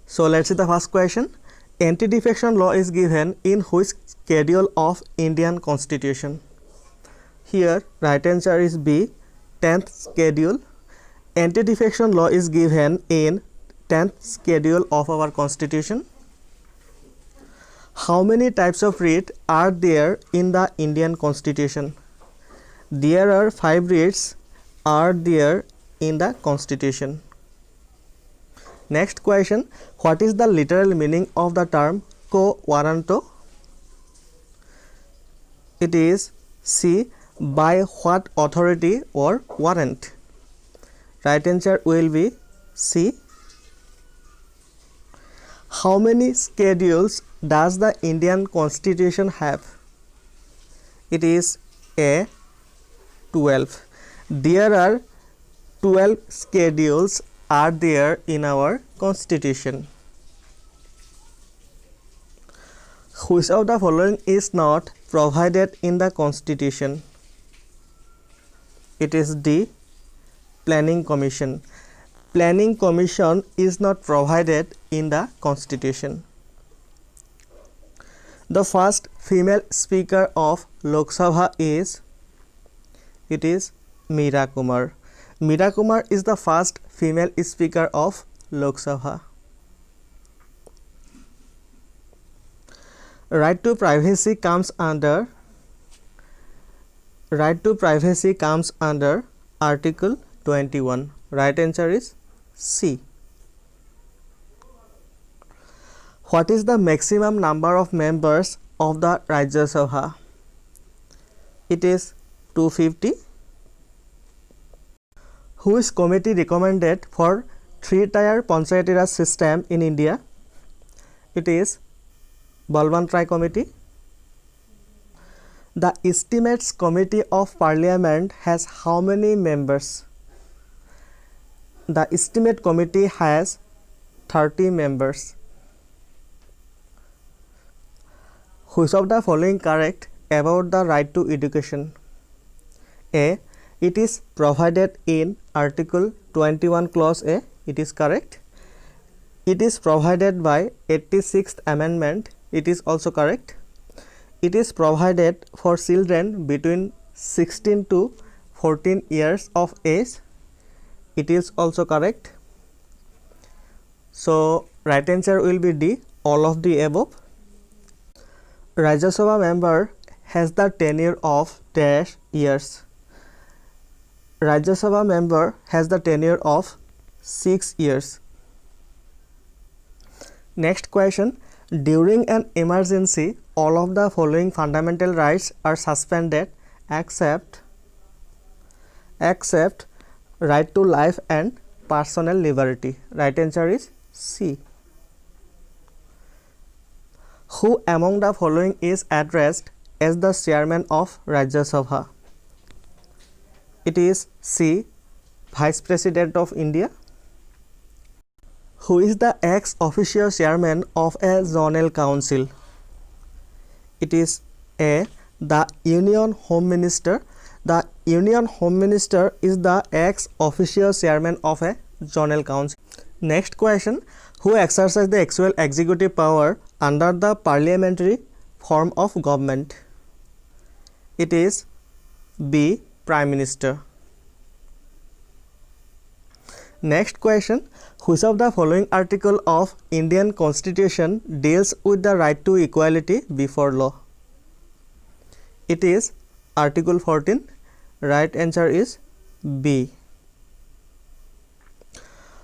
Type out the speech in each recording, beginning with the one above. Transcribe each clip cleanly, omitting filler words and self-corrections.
So let's see the first question. Anti-defection law is given in which schedule of Indian Constitution? Here right answer is B, 10th schedule. Anti-defection law is given in 10th schedule of our constitution. How many types of writ are there in the Indian Constitution? There are 5 writs are there in the constitution. Next question, what is the literal meaning of the term quo warranto? It is C, by what authority or warrant. Right answer will be C. How many schedules does the Indian Constitution have? It is A, 12. There are 12 schedules are there in our constitution. Which of the following is not provided in the constitution? It is D, Planning Commission. Planning Commission is not provided in the constitution. The first female speaker of Lok Sabha is, it is Meera Kumar. Meera Kumar is the first female speaker of Lok Sabha. Right to privacy comes under Article 21. Right answer is C. What is the maximum number of members of the Rajya Sabha? It is 250. Which committee recommended for 3-tier Panchayati Raj system in India? It is Balwant Rai Committee. The Estimates Committee of Parliament has how many members? The Estimate Committee has 30 members. Which of the following correct about the right to education? A, it is provided in Article 21 Clause A. It is correct. It is provided by 86th Amendment. It is also correct. It is provided for children between 16 to 14 years of age. It is also correct. So right answer will be D, all of the above. Rajya Sabha member has the tenure of dash years. Rajya Sabha member has the tenure of 6 years. Next question, during an emergency, all of the following fundamental rights are suspended except right to life and personal liberty. Right answer is C. Who among the following is addressed as the chairman of Rajya Sabha? It is C, Vice President of India. Who is the ex-officio chairman of a zonal council? It is A, the Union Home Minister. The Union Home Minister is the ex-officio chairman of a zonal council. Next question, who exercises the actual executive power under the parliamentary form of government? It is B, Prime Minister. Next question, which of the following article of Indian Constitution deals with the right to equality before law? It is Article 14. Right answer is B.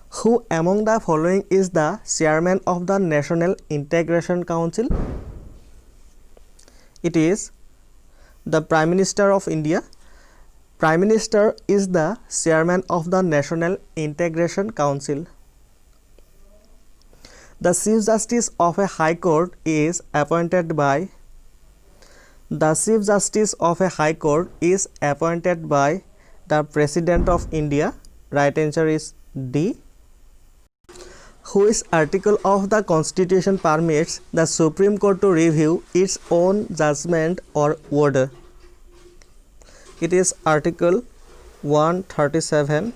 Who among the following is the chairman of the National Integration Council? It is the Prime Minister of India. Prime Minister is the chairman of the National Integration Council. The Chief Justice of a High Court is appointed by the President of India. Right answer is D. Which article of the Constitution permits the Supreme Court to review its own judgment or order? It is Article 137.